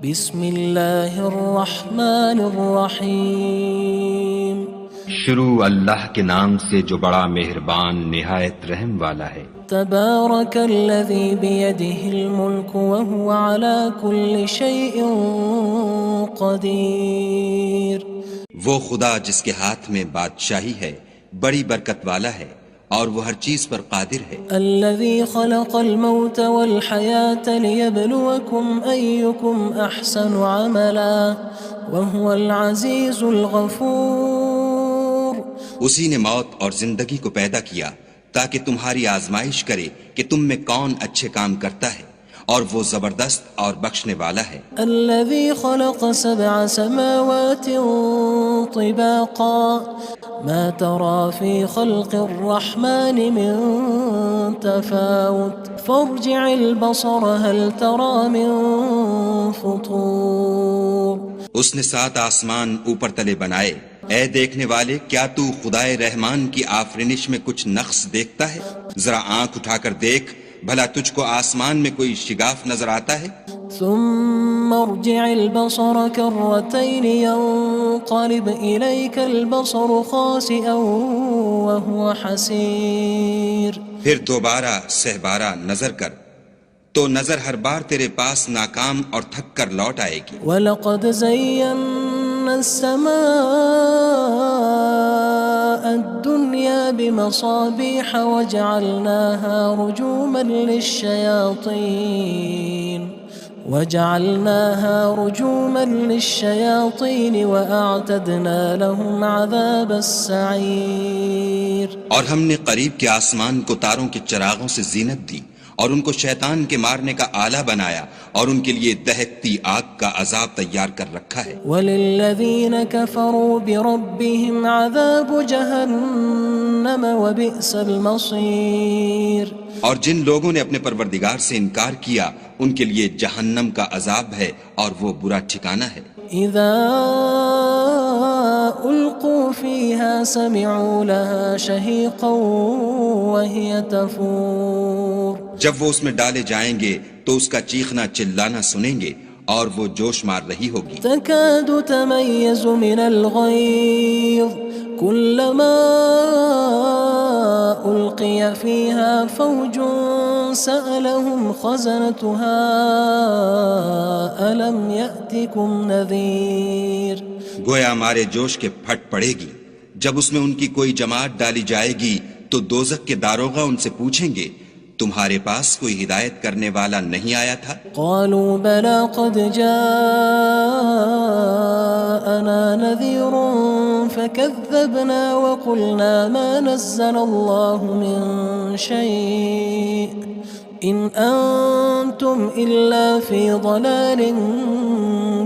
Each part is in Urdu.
بسم اللہ الرحمن الرحیم شروع اللہ کے نام سے جو بڑا مہربان نہایت رحم والا ہے۔ تبارک الذی بیدہ الملک وہو علی کل شیء قدیر۔ وہ خدا جس کے ہاتھ میں بادشاہی ہے بڑی برکت والا ہے اور وہ ہر چیز پر قادر ہے۔ الذي خلق الموت والحياة ليبلوكم أيكم أحسن عملا وهو العزيز الغفور۔ اسی نے موت اور زندگی کو پیدا کیا تاکہ تمہاری آزمائش کرے کہ تم میں کون اچھے کام کرتا ہے، اور وہ زبردست اور بخشنے والا ہے۔ الذي خلق 7 سماوات طباقا ما ترى في خلق الرحمن من تفاوت فارجع البصر هل ترى من فطور۔ اس نے 7 آسمان اوپر تلے بنائے، اے دیکھنے والے کیا تو خدائے رحمان کی آفرینش میں کچھ نقص دیکھتا ہے؟ ذرا آنکھ اٹھا کر دیکھ، بھلا تجھ کو آسمان میں کوئی شگاف نظر آتا ہے؟ ثم ارجع البصر كرتين ينقلب إليك البصر خاسئا وهو حسير۔ پھر دوبارہ سہبارہ نظر کر تو نظر ہر بار تیرے پاس ناکام اور تھک کر لوٹ آئے گی۔ وَلَقَدْ زَيَّنَّا السَّمَاءَ الدُّنْيَا بِمَصَابِيحَ وَجَعَلْنَاهَا رُجُومًا لِلشَّيَاطِينِ وَأَعْتَدْنَا لَهُمْ عَذَابَ السَّعِيرِ۔ اور ہم نے قریب کے آسمان کو تاروں کے چراغوں سے زینت دی اور ان کو شیطان کے مارنے کا آلہ بنایا، اور ان کے لیے دہکتی آگ کا عذاب تیار کر رکھا ہے۔ وَلِلَّذِينَ كَفَرُوا بِرَبِّهِمْ عَذَابُ جَهَنَّمَ وَبِئْسَ الْمَصِيرُ۔ اور جن لوگوں نے اپنے پروردگار سے انکار کیا ان کے لیے جہنم کا عذاب ہے اور وہ برا ٹھکانہ ہے۔ اذا القوا فيها سمعوا لها شهيقا وهي تفور۔ جب وہ اس میں ڈالے جائیں گے تو اس کا چیخنا چلانا سنیں گے اور وہ جوش مار رہی ہوگی۔ تكاد تميز من الغيظ كلما ألقي فيها فوج سألهم خزنتها ألم يأتكم نذير۔ گویا مارے جوش کے پھٹ پڑے گی جب اس میں ان کی کوئی جماعت ڈالی جائے گی تو دوزخ کے داروغہ ان سے پوچھیں گے تمہارے پاس کوئی ہدایت کرنے والا نہیں آیا تھا؟ قالوا بلى قد جاءنا نذير فكذبنا وقلنا ما نزل الله من شيء إن أنتم إلا في ضلال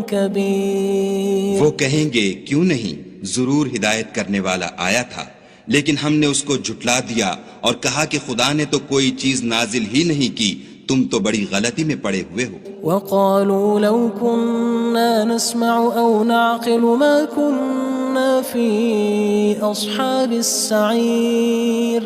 كبير۔ وہ کہیں گے کیوں نہیں، ضرور ہدایت کرنے والا آیا تھا، لیکن ہم نے اس کو جھٹلا دیا اور کہا کہ خدا نے تو کوئی چیز نازل ہی نہیں کی، تم تو بڑی غلطی میں پڑے ہوئے ہو۔ وقالوا لو كنا نسمع أو نعقل ما كنا في أصحاب السعير۔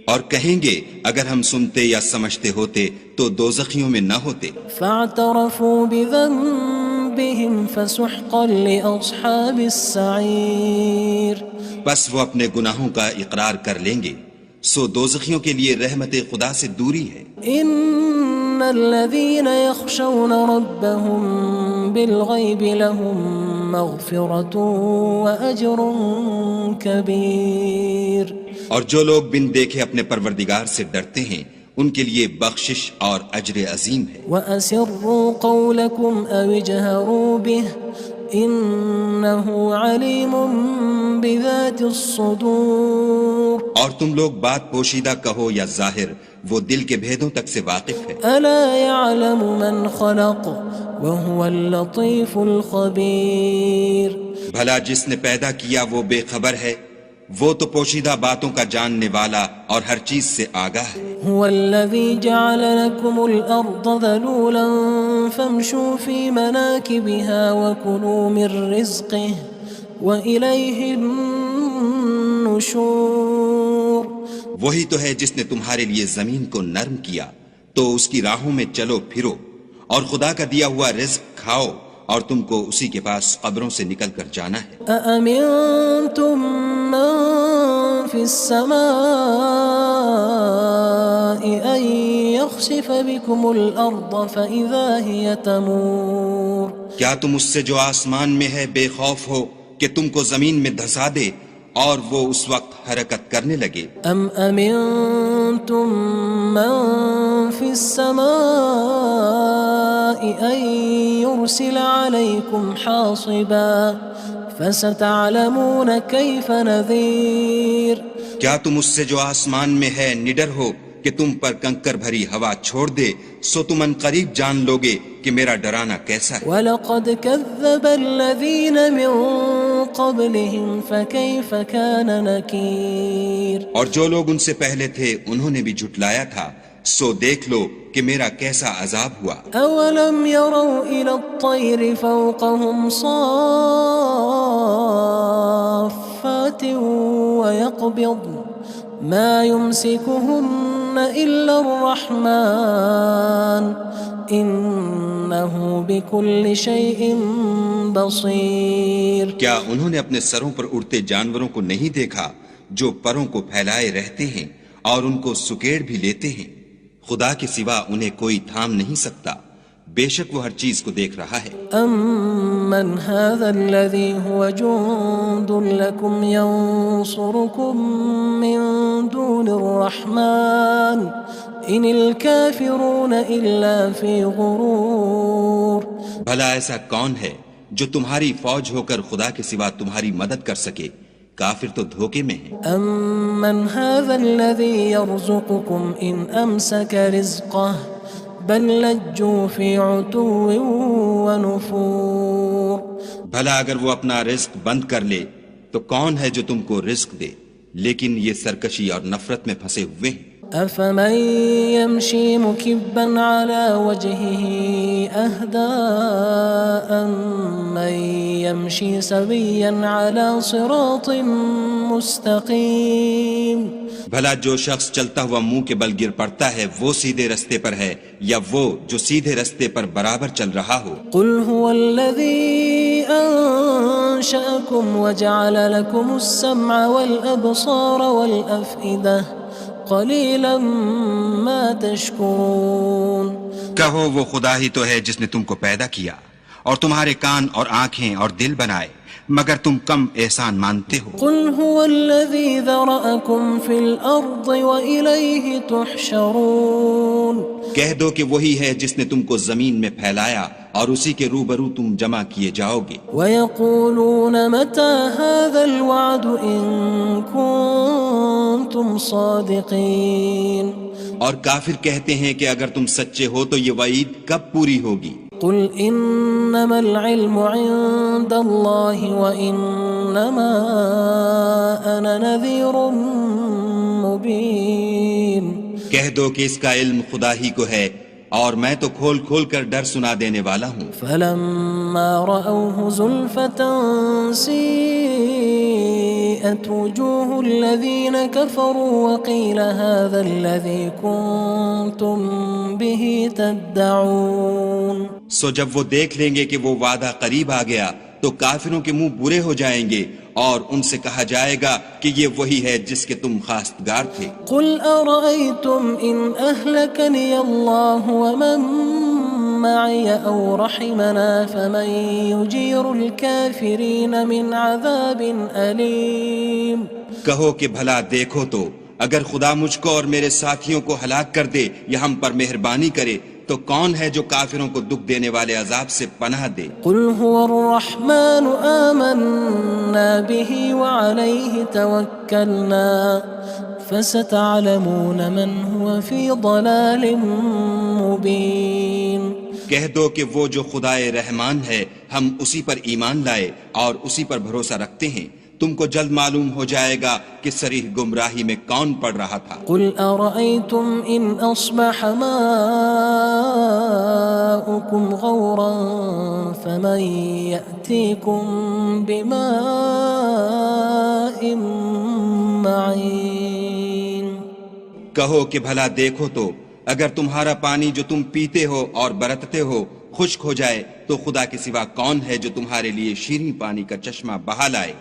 اور کہیں گے اگر ہم سنتے یا سمجھتے ہوتے تو دوزخیوں میں نہ ہوتے۔ فاعترفوا بذنبهم فسحقا لأصحاب السعير۔ بس وہ اپنے گناہوں کا اقرار کر لیں گے، سو دوزخیوں کے لیے رحمت خدا سے دوری ہے۔ ان الذين يخشون ربهم بالغيب لهم مغفرة وأجر كبير۔ اور جو لوگ بن دیکھے اپنے پروردگار سے ڈرتے ہیں ان کے لیے بخشش اور اجر عظیم ہے۔ وَأَسِرُّوا قَوْلَكُمْ أَوِ اجْهَرُوا بِهِ إِنَّهُ عَلِيمٌ بِذَاتِ الصُّدُورِ۔ اور تم لوگ بات پوشیدہ کہو یا ظاہر، وہ دل کے بھیدوں تک سے واقف ہے۔ أَلَا يَعْلَمُ مَنْ خَلَقَ وَهُوَ اللَّطِيفُ الْخَبِيرُ۔ بھلا جس نے پیدا کیا وہ بے خبر ہے، وہ تو پوشیدہ باتوں کا جاننے والا اور ہر چیز سے آگاہ ہے۔ هو الذي جعل لكم الأرض ذلولا فامشوا في مناكبها وكلوا من رزقه وإليه النشور۔ وہی تو ہے جس نے تمہارے لیے زمین کو نرم کیا تو اس کی راہوں میں چلو پھرو اور خدا کا دیا ہوا رزق کھاؤ اور تم کو اسی کے پاس قبروں سے نکل کر جانا ہے۔ أأمنتم من في السماء أن يخسف بكم الأرض فإذا هي تمور کیا تم اس سے جو آسمان میں ہے بے خوف ہو کہ تم کو زمین میں دھسا دے اور وہ اس وقت حرکت کرنے لگے؟ أم أمنتم من في السماء أن يرسل عليكم حاصبا فستعلمون كيف نذير کیا تم اس سے جو آسمان میں ہے نڈر ہو کہ تم پر کنکر بھری ہوا چھوڑ دے، سو تم ان قریب جان لوگے کہ میرا ڈرانا کیسا ہے۔ وَلَقَدْ كَذَّبَ الَّذِينَ مِن قَبْلِهِمْ فَكَيْفَ كَانَ نَكِيرٌ اور جو لوگ ان سے پہلے تھے انہوں نے بھی جھٹلایا تھا، سو دیکھ لو کہ میرا کیسا عذاب ہوا۔ أَوَلَمْ يَرَوْا إِلَى الطَّيْرِ فَوْقَهُمْ صَافَّاتٍ وَيَقْبِضْنَ مَا يُمْسِكُهُنَّ إِلَّا الرَّحْمَنُ إِنَّهُ بِكُلِّ شَيْءٍ بَصِيرٌ کیا انہوں نے اپنے سروں پر اڑتے جانوروں کو نہیں دیکھا جو پروں کو پھیلائے رہتے ہیں اور ان کو سکیڑ بھی لیتے ہیں؟ خدا کے سوا انہیں کوئی تھام نہیں سکتا، بے شک وہ ہر چیز کو دیکھ رہا ہے۔ أَمَّنْ هَذَا الَّذِي هُوَ جُندٌ لَكُمْ يَنصُرُكُم مِّن دُونِ الرَّحْمَنِ إِنِ الْكَافِرُونَ إِلَّا فِي غُرُورٍ بھلا ایسا کون ہے جو تمہاری فوج ہو کر خدا کے سوا تمہاری مدد کر سکے؟ کافر تو دھوکے میں ہیں۔ أَمَّنْ هَذَا الَّذِي يَرْزُقُكُمْ إِنْ أَمْسَكَ رِزْقَهُ بَلْ لَجُّوا فِي عُتُوٍّ وَنُفُورٍ بھلا اگر وہ اپنا رزق بند کر لے تو کون ہے جو تم کو رزق دے؟ لیکن یہ سرکشی اور نفرت میں پھنسے ہوئے ہیں۔ أَفَمَن يَمْشِي مُكِبًّا عَلَى وَجْهِهِ أَهْدَىٰ أَمَّن يَمْشِي سَوِيًّا عَلَى صِرَاطٍ مُّسْتَقِيمٍ بھلا جو شخص چلتا ہوا منہ کے بل گر پڑتا ہے وہ سیدھے رستے پر ہے یا وہ جو سیدھے رستے پر برابر چل رہا ہو؟ قُلْ هُوَ الَّذِي أَنشَأَكُمْ وَجَعَلَ لَكُمُ السَّمْعَ وَالْأَبْصَارَ وَالْأَفْئِدَةَ قَلِيلًا مَا تَشْكُرُونَ کہو وہ خدا ہی تو ہے جس نے تم کو پیدا کیا اور تمہارے کان اور آنکھیں اور دل بنائے، مگر تم کم احسان مانتے ہو۔ قُلْ هُوَ الَّذِي ذَرَأَكُمْ فِي الْأَرْضِ وَإِلَيْهِ تُحْشَرُونَ کہہ دو کہ وہی ہے جس نے تم کو زمین میں پھیلایا اور اسی کے روبرو تم جمع کیے جاؤ گے۔ وَيَقُولُونَ مَتَى هَذَا الْوَعْدُ إِن كُنتُمْ صَادِقِينَ اور کافر کہتے ہیں کہ اگر تم سچے ہو تو یہ وعید کب پوری ہوگی؟ قُلْ إِنَّمَا الْعِلْمُ عِندَ اللَّهِ وَإِنَّمَا أَنَا نَذِيرٌ مُّبِينٌ کہہ دو کہ اس کا علم خدا ہی کو ہے اور میں تو کھول کھول کر ڈر سنا دینے والا ہوں۔ فَلَمَّا رَأَوْهُ زُلْفَةً سِيئَتْ وُجُوهُ الَّذِينَ كَفَرُوا وَقِيلَ هَذَا الَّذِي كُنتُم بِهِ تَدَّعُونَ سو جب وہ دیکھ لیں گے کہ وہ وعدہ قریب آ گیا تو کافروں کے منہ برے ہو جائیں گے اور ان سے کہا جائے گا کہ یہ وہی ہے جس کے تم خواستگار تھے۔ قُلْ أَرَأَيْتُمْ إِنْ أَهْلَكَنِيَ اللَّهُ وَمَن مَّعِيَ أَوْ رَحِمَنَا فَمَن يُجِيرُ الْكَافِرِينَ مِنْ عَذَابٍ أَلِيمٍ کہو کہ بھلا دیکھو تو اگر خدا مجھ کو اور میرے ساتھیوں کو ہلاک کر دے یا ہم پر مہربانی کرے تو کون ہے جو کافروں کو دکھ دینے والے عذاب سے پناہ دے؟ قُلْ هُوَ الرَّحْمَنُ آمَنَّا بِهِ وَعَلَيْهِ تَوَكَّلْنَا فَسَتَعْلَمُونَ مَنْ هُوَ فِي ضَلَالٍ مُّبِينٍ کہہ دو کہ وہ جو خدائے رحمان ہے ہم اسی پر ایمان لائے اور اسی پر بھروسہ رکھتے ہیں، تم کو جلد معلوم ہو جائے گا کہ صریح گمراہی میں کون پڑ رہا تھا۔ قُلْ أَرَأَيْتُمْ إِنْ أَصْبَحَ مَاؤُكُمْ غَوْرًا فَمَن يَأْتِيكُم بِمَاءٍ مَّعِينٍ کہو کہ بھلا دیکھو تو اگر تمہارا پانی جو تم پیتے ہو اور برتتے ہو خشک ہو جائے تو خدا کے سوا کون ہے جو تمہارے لیے شیریں پانی کا چشمہ بہا لائے؟